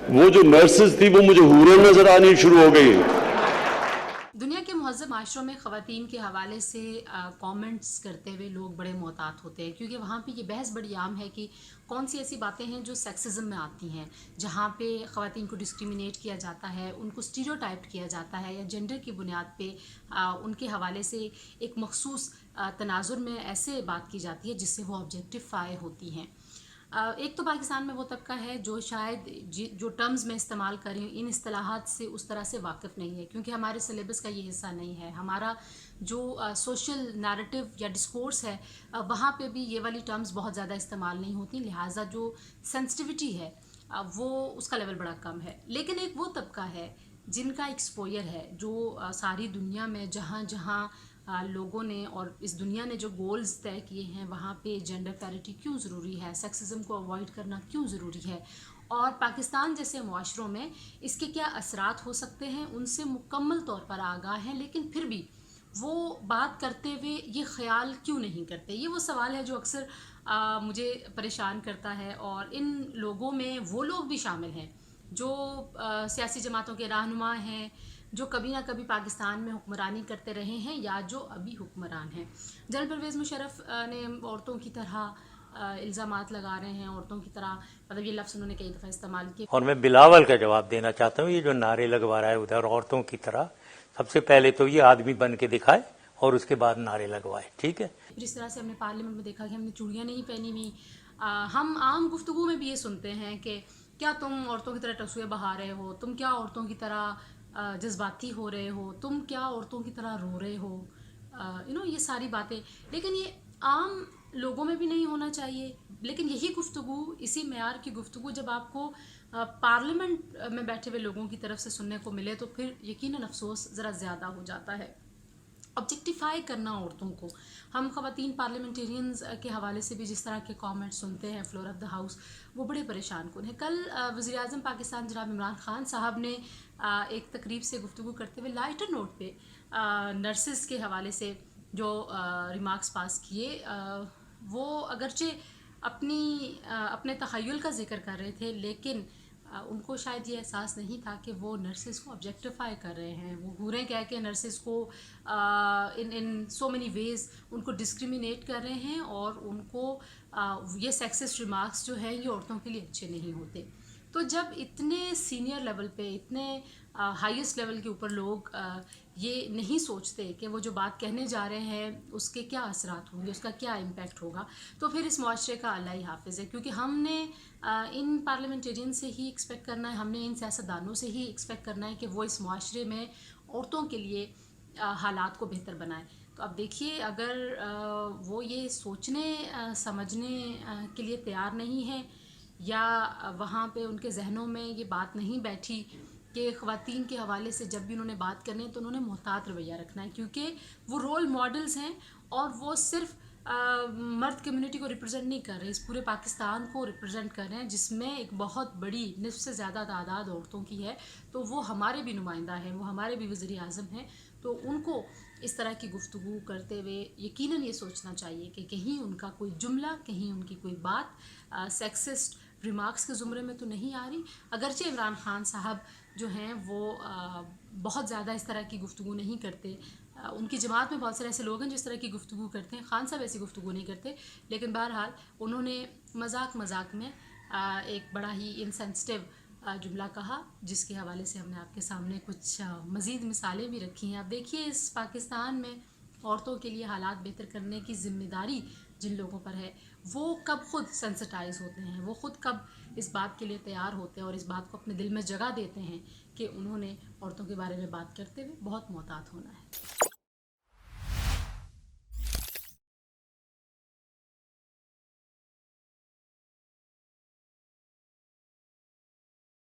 वो जो नर्सेज थी वो मुझे हूरें नजर आनी शुरू हो गई। दुनिया के महज़ब माशरों में ख़वातीन के हवाले से कमेंट्स करते हुए लोग बड़े मोहतात होते हैं, क्योंकि वहाँ पे ये बहस बड़ी आम है कि कौन सी ऐसी बातें हैं जो सेक्सिज्म में आती हैं, जहाँ पे ख़वातीन को डिस्क्रिमिनेट किया जाता है, उनको स्टीरियोटाइप किया जाता है, या जेंडर की बुनियाद पे उनके हवाले से एक मखसूस तनाजुर में ऐसे बात की जाती है जिससे वो ऑब्जेक्टिफाई होती हैं। एक तो पाकिस्तान में वो तबका है जो शायद जो टर्म्स में इस्तेमाल करें इन इस्तिलाहात से उस तरह से वाकिफ़ नहीं है, क्योंकि हमारे सिलेबस का ये हिस्सा नहीं है। हमारा जो सोशल नैरेटिव या डिस्कोर्स है वहाँ पे भी ये वाली टर्म्स बहुत ज़्यादा इस्तेमाल नहीं होती, लिहाजा जो सेंसिटिविटी है वो उसका लेवल बड़ा कम है। लेकिन एक वो तबका है जिनका एक्सपोजर है, जो सारी दुनिया में जहाँ जहाँ लोगों ने और इस दुनिया ने जो गोल्स तय किए हैं वहाँ पे जेंडर पैरिटी क्यों ज़रूरी है, सेक्सिज्म को अवॉइड करना क्यों ज़रूरी है, और पाकिस्तान जैसे मुआशरों में इसके क्या असरात हो सकते हैं, उनसे मुकम्मल तौर पर आगाह हैं, लेकिन फिर भी वो बात करते हुए ये ख्याल क्यों नहीं करते। ये वो सवाल है जो अक्सर मुझे परेशान करता है। और इन लोगों में वो लोग भी शामिल हैं जो सियासी जमातों के रहनुमा हैं, जो कभी ना कभी पाकिस्तान में हुक्मरानी करते रहे हैं या जो अभी हुक्मरान हैं। जनरल परवेज़ मुशर्रफ ने औरतों की तरह इल्ज़ामात लगा रहे हैं, औरतों की तरह, मतलब ये लफ्ज़ उन्होंने कई दफ़ा इस्तेमाल किए। और मैं बिलावल का जवाब देना चाहता हूँ, ये जो नारे लगवा रहा है उधर औरतों की तरह, सबसे पहले तो ये आदमी बन के दिखाए और उसके बाद नारे लगवाए, ठीक है। जिस तरह से हमने पार्लियामेंट में देखा कि हमने चूड़ियाँ नहीं पहनी हुई, हम आम गुफ्तगू में भी ये सुनते हैं कि क्या तुम औरतों की तरह टसूए बहा रहे हो, तुम क्या औरतों की तरह जज्बाती हो रहे हो, तुम क्या औरतों की तरह रो रहे हो, ये सारी बातें। लेकिन ये आम लोगों में भी नहीं होना चाहिए। लेकिन यही गुफ्तगू, इसी मेयार की गुफ्तगू जब आपको पार्लियामेंट में बैठे हुए लोगों की तरफ से सुनने को मिले तो फिर यकीनन अफसोस ज़रा ज़्यादा हो जाता है। ऑब्जेक्टिफाई करना औरतों को, हम ख़वातीन पार्लियामेंटेरियंस के हवाले से भी जिस तरह के कमेंट सुनते हैं फ्लोर ऑफ द हाउस, वो बड़े परेशान कुन है। कल वज़ीर आज़म पाकिस्तान जनाब इमरान ख़ान साहब ने एक तकरीब से गुफ्तगू करते हुए लाइटर नोट पे नर्सेस के हवाले से जो रिमार्क्स पास किए, वो अगरचे अपने तख़य्युल का जिक्र कर रहे थे, लेकिन उनको शायद ये एहसास नहीं था कि वो नर्सेस को ऑब्जेक्टिफाई कर रहे हैं। वो हूरें कह के नर्सेस को इन सो मेनी वेज़ उनको डिस्क्रिमिनेट कर रहे हैं, और उनको ये सेक्सिस्ट रिमार्क्स जो है ये औरतों के लिए अच्छे नहीं होते। तो जब इतने सीनियर लेवल पे, इतने हाईएस्ट लेवल के ऊपर लोग ये नहीं सोचते कि वो जो बात कहने जा रहे हैं उसके क्या असरात होंगे, उसका क्या इम्पैक्ट होगा, तो फिर इस मुआशरे का अल्लाह ही हाफिज़ है। क्योंकि हमने इन पार्लियामेंटेरियन से ही एक्सपेक्ट करना है, हमने इन सियासतदानों से ही एक्सपेक्ट करना है कि वो इस मुआशरे में औरतों के लिए हालात को बेहतर बनाएं। तो अब देखिए, अगर वो ये सोचने समझने के लिए तैयार नहीं है, या वहाँ पे उनके जहनों में ये बात नहीं बैठी कि ख़वातीन के हवाले से जब भी उन्होंने बात करनी है तो उन्होंने मोहतात रवैया रखना है, क्योंकि वो रोल मॉडल्स हैं और वो सिर्फ मर्द कम्युनिटी को रिप्रेजेंट नहीं कर रहे, इस पूरे पाकिस्तान को रिप्रेजेंट कर रहे हैं, जिसमें एक बहुत बड़ी निस्फ से ज़्यादा तादाद औरतों की है। तो वो हमारे भी नुमाइंदा हैं, वो हमारे भी वज़ीर आज़म हैं। तो उनको इस तरह की गुफ्तगू करते हुए यकीनन ये सोचना चाहिए कि कहीं उनका कोई जुमला, कहीं उनकी कोई बात सेक्सिस्ट रिमार्क्स के ज़ुमरे में तो नहीं आ रही। अगरचे इमरान ख़ान साहब जो हैं वो बहुत ज़्यादा इस तरह की गुफ्तगू नहीं करते, उनकी जमात में बहुत सारे ऐसे लोग हैं जिस तरह की गुफ्तगू करते हैं, ख़ान साहब ऐसी गुफ्तगू नहीं करते। लेकिन बहरहाल उन्होंने मजाक में एक बड़ा ही इनसेंसिटिव जुमला कहा, जिसके हवाले से हमने आपके सामने कुछ मज़ीद मिसालें भी रखी हैं। अब देखिए, इस पाकिस्तान में औरतों के लिए हालात बेहतर करने की ज़िम्मेदारी जिन लोगों पर है, वो कब खुद सेंसिटाइज होते हैं, वो खुद कब इस बात के लिए तैयार होते हैं और इस बात को अपने दिल में जगह देते हैं कि उन्होंने औरतों के बारे में बात करते हुए बहुत मोहतात होना है।